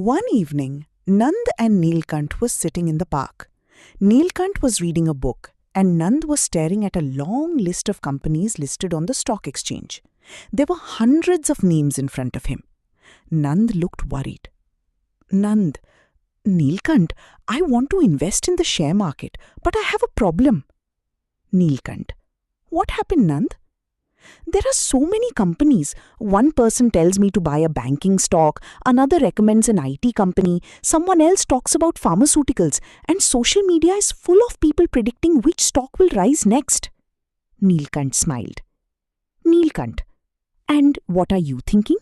One evening, Nand and Nilkanth were sitting in the park. Nilkanth was reading a book, and Nand was staring at a long list of companies listed on the stock exchange. There were hundreds of names in front of him. Nand looked worried. Nand, Nilkanth, I want to invest in the share market, but I have a problem. Nilkanth, what happened, Nand? There are so many companies. One person tells me to buy a banking stock, another recommends an IT company, someone else talks about pharmaceuticals, and social media is full of people predicting which stock will rise next. Nilkanth smiled. Nilkanth, and what are you thinking?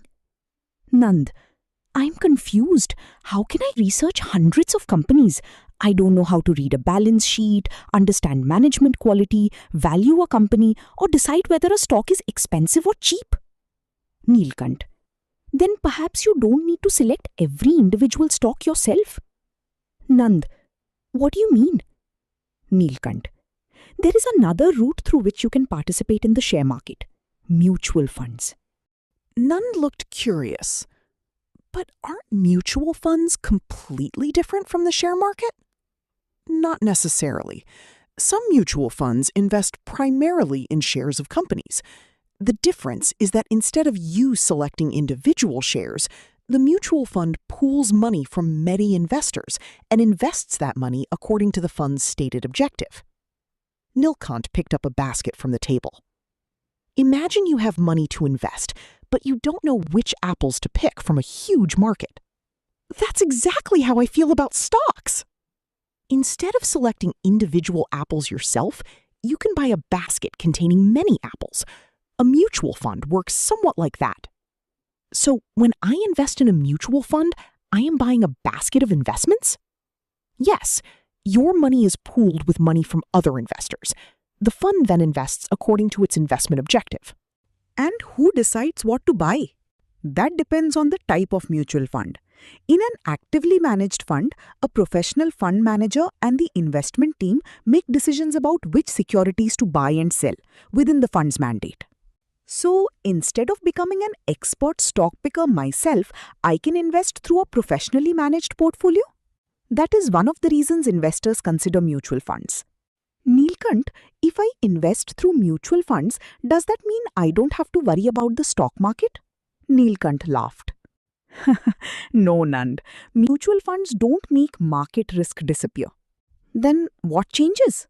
Nand, I'm confused. How can I research hundreds of companies? I don't know how to read a balance sheet, understand management quality, value a company, or decide whether a stock is expensive or cheap. Nilkanth, then perhaps you don't need to select every individual stock yourself. Nand, what do you mean? Nilkanth, there is another route through which you can participate in the share market: mutual funds. Nand looked curious. But aren't mutual funds completely different from the share market? Not necessarily. Some mutual funds invest primarily in shares of companies. The difference is that instead of you selecting individual shares, the mutual fund pools money from many investors and invests that money according to the fund's stated objective. Nilkanth picked up a basket from the table. Imagine you have money to invest, but you don't know which apples to pick from a huge market. That's exactly how I feel about stocks. Instead of selecting individual apples yourself, you can buy a basket containing many apples. A mutual fund works somewhat like that. So when I invest in a mutual fund, I am buying a basket of investments? Yes, your money is pooled with money from other investors. The fund then invests according to its investment objective. And who decides what to buy? That depends on the type of mutual fund. In an actively managed fund, a professional fund manager and the investment team make decisions about which securities to buy and sell within the fund's mandate. So, instead of becoming an expert stock picker myself, I can invest through a professionally managed portfolio? That is one of the reasons investors consider mutual funds. Nilkanth, if I invest through mutual funds, does that mean I don't have to worry about the stock market? Nilkanth laughed. No, Nand. Mutual funds don't make market risk disappear. Then what changes?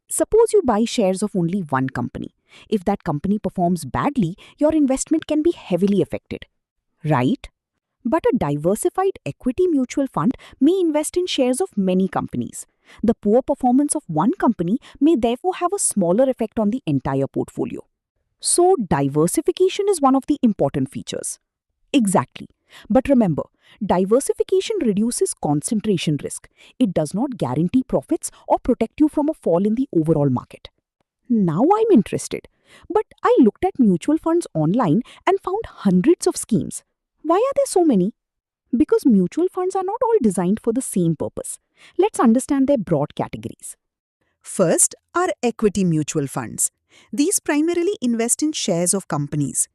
Suppose you buy shares of only one company. If that company performs badly, your investment can be heavily affected. Right? But a diversified equity mutual fund may invest in shares of many companies. The poor performance of one company may therefore have a smaller effect on the entire portfolio. So, diversification is one of the important features. Exactly. But remember, diversification reduces concentration risk. It does not guarantee profits or protect you from a fall in the overall market. Now I'm interested. But I looked at mutual funds online and found hundreds of schemes. Why are there so many? Because mutual funds are not all designed for the same purpose. Let's understand their broad categories. First are equity mutual funds. These primarily invest in shares of companies.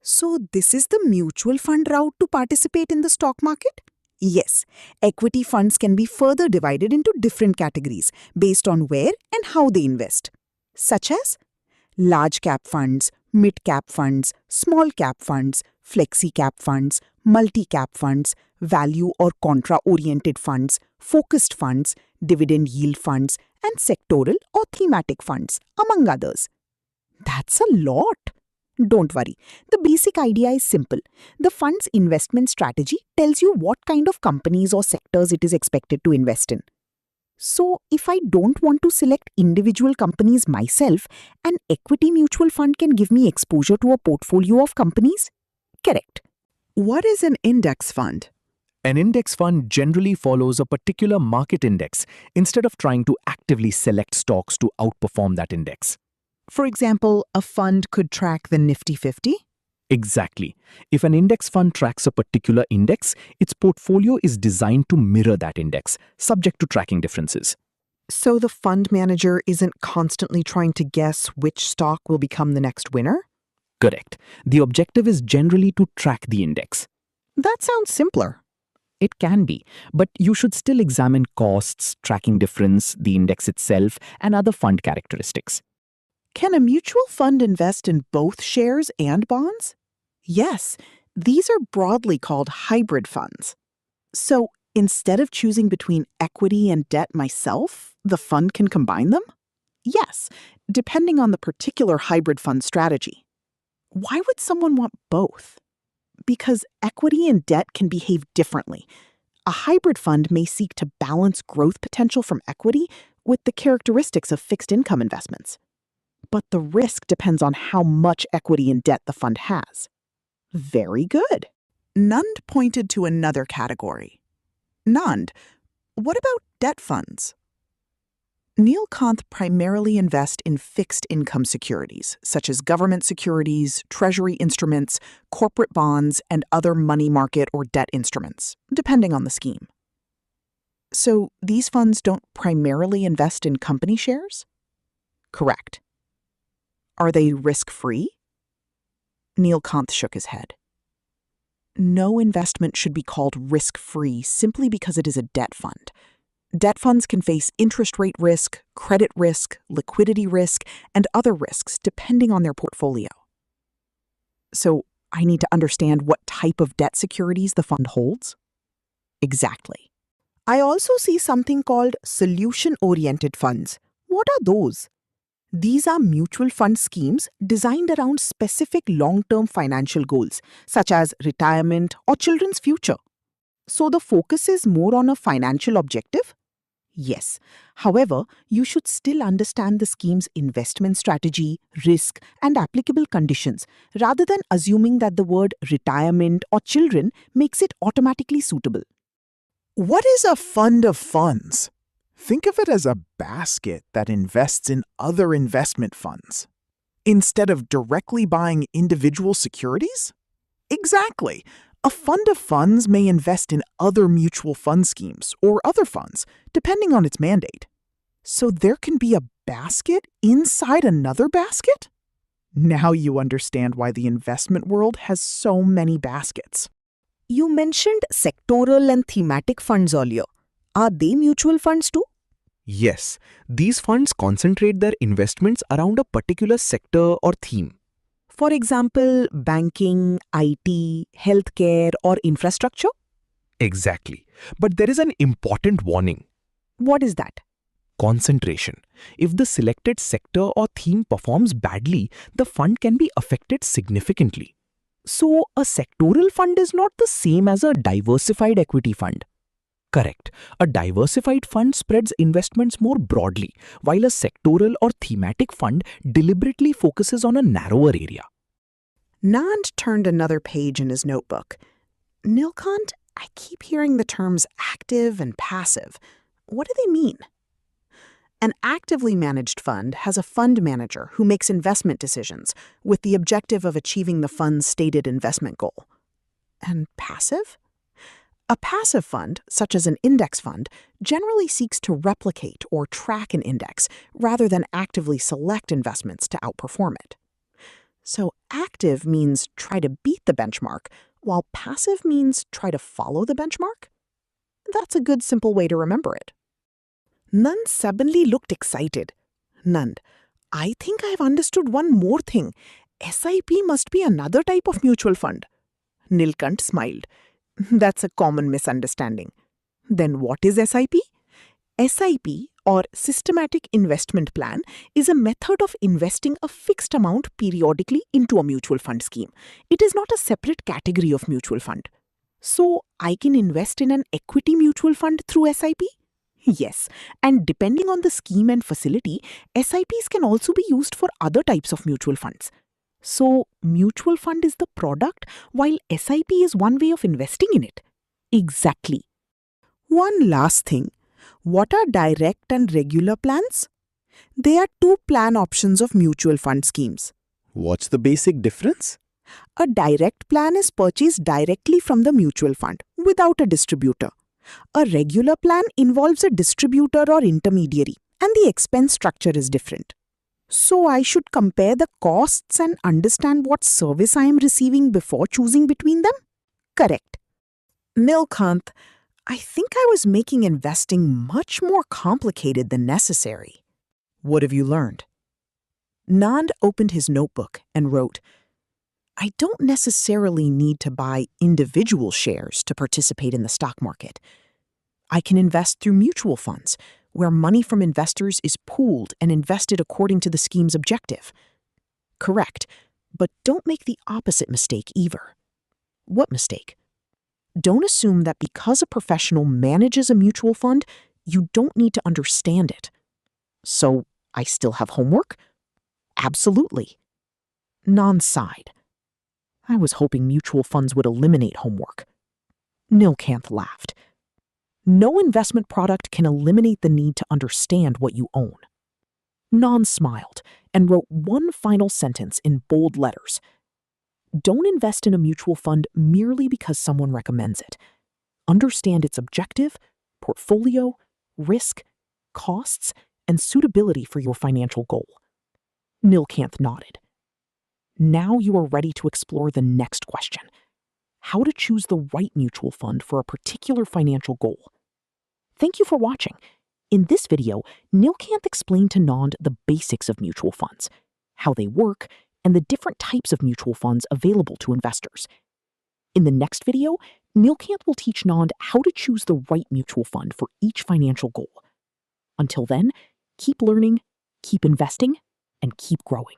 So this is the mutual fund route to participate in the stock market? Yes, equity funds can be further divided into different categories based on where and how they invest, such as large cap funds, mid cap funds, small cap funds, flexi cap funds, multi cap funds, value or contra-oriented funds, focused funds, dividend yield funds, and sectoral or thematic funds, among others. That's a lot. Don't worry, the basic idea is simple. The fund's investment strategy tells you what kind of companies or sectors it is expected to invest in. So, if I don't want to select individual companies myself, an equity mutual fund can give me exposure to a portfolio of companies? Correct. What is an index fund? An index fund generally follows a particular market index instead of trying to actively select stocks to outperform that index. For example, a fund could track the Nifty 50? Exactly. If an index fund tracks a particular index, its portfolio is designed to mirror that index, subject to tracking differences. So the fund manager isn't constantly trying to guess which stock will become the next winner? Correct. The objective is generally to track the index. That sounds simpler. It can be, but you should still examine costs, tracking difference, the index itself, and other fund characteristics. Can a mutual fund invest in both shares and bonds? Yes, these are broadly called hybrid funds. So instead of choosing between equity and debt myself, the fund can combine them? Yes, depending on the particular hybrid fund strategy. Why would someone want both? Because equity and debt can behave differently. A hybrid fund may seek to balance growth potential from equity with the characteristics of fixed income investments. But the risk depends on how much equity and debt the fund has. Very good. Nand pointed to another category. Nand, what about debt funds? Nilkanth primarily invest in fixed income securities, such as government securities, treasury instruments, corporate bonds, and other money market or debt instruments, depending on the scheme. So these funds don't primarily invest in company shares? Correct. Are they risk-free? Nilkanth shook his head. No investment should be called risk-free simply because it is a debt fund. Debt funds can face interest rate risk, credit risk, liquidity risk, and other risks depending on their portfolio. So I need to understand what type of debt securities the fund holds? Exactly. I also see something called solution-oriented funds. What are those? These are mutual fund schemes designed around specific long-term financial goals, such as retirement or children's future. So the focus is more on a financial objective? Yes. However, you should still understand the scheme's investment strategy, risk, and applicable conditions, rather than assuming that the word retirement or children makes it automatically suitable. What is a fund of funds? Think of it as a basket that invests in other investment funds. Instead of directly buying individual securities? Exactly. A fund of funds may invest in other mutual fund schemes or other funds, depending on its mandate. So there can be a basket inside another basket? Now you understand why the investment world has so many baskets. You mentioned sectoral and thematic funds earlier. Are they mutual funds too? Yes, these funds concentrate their investments around a particular sector or theme. For example, banking, IT, healthcare, or infrastructure? Exactly. But there is an important warning. What is that? Concentration. If the selected sector or theme performs badly, the fund can be affected significantly. So, a sectoral fund is not the same as a diversified equity fund. Correct. A diversified fund spreads investments more broadly, while a sectoral or thematic fund deliberately focuses on a narrower area. Nand turned another page in his notebook. Nilkanth, I keep hearing the terms active and passive. What do they mean? An actively managed fund has a fund manager who makes investment decisions with the objective of achieving the fund's stated investment goal. And passive? A passive fund, such as an index fund, generally seeks to replicate or track an index rather than actively select investments to outperform it. So active means try to beat the benchmark, while passive means try to follow the benchmark? That's a good simple way to remember it. Nand suddenly looked excited. Nand, I think I've understood one more thing. SIP must be another type of mutual fund. Nilkanth smiled. That's a common misunderstanding. Then what is SIP? SIP, or Systematic Investment Plan, is a method of investing a fixed amount periodically into a mutual fund scheme. It is not a separate category of mutual fund. So, I can invest in an equity mutual fund through SIP? Yes, and depending on the scheme and facility, SIPs can also be used for other types of mutual funds. So, mutual fund is the product, while SIP is one way of investing in it. Exactly. One last thing. What are direct and regular plans? They are two plan options of mutual fund schemes. What's the basic difference? A direct plan is purchased directly from the mutual fund without a distributor. A regular plan involves a distributor or intermediary, and the expense structure is different. So I should compare the costs and understand what service I am receiving before choosing between them? Correct. Nilkanth, I think I was making investing much more complicated than necessary. What have you learned? Nand opened his notebook and wrote, I don't necessarily need to buy individual shares to participate in the stock market. I can invest through mutual funds, where money from investors is pooled and invested according to the scheme's objective. Correct, but don't make the opposite mistake either. What mistake? Don't assume that because a professional manages a mutual fund, you don't need to understand it. So, I still have homework? Absolutely. Nand sighed. I was hoping mutual funds would eliminate homework. Nilkanth laughed. No investment product can eliminate the need to understand what you own. Nand smiled and wrote one final sentence in bold letters. Don't invest in a mutual fund merely because someone recommends it. Understand its objective, portfolio, risk, costs, and suitability for your financial goal. Nilkanth nodded. Now you are ready to explore the next question: how to choose the right mutual fund for a particular financial goal. Thank you for watching. In this video, Nilkanth explained to Nand the basics of mutual funds, how they work, and the different types of mutual funds available to investors. In the next video, Nilkanth will teach Nand how to choose the right mutual fund for each financial goal. Until then, keep learning, keep investing, and keep growing.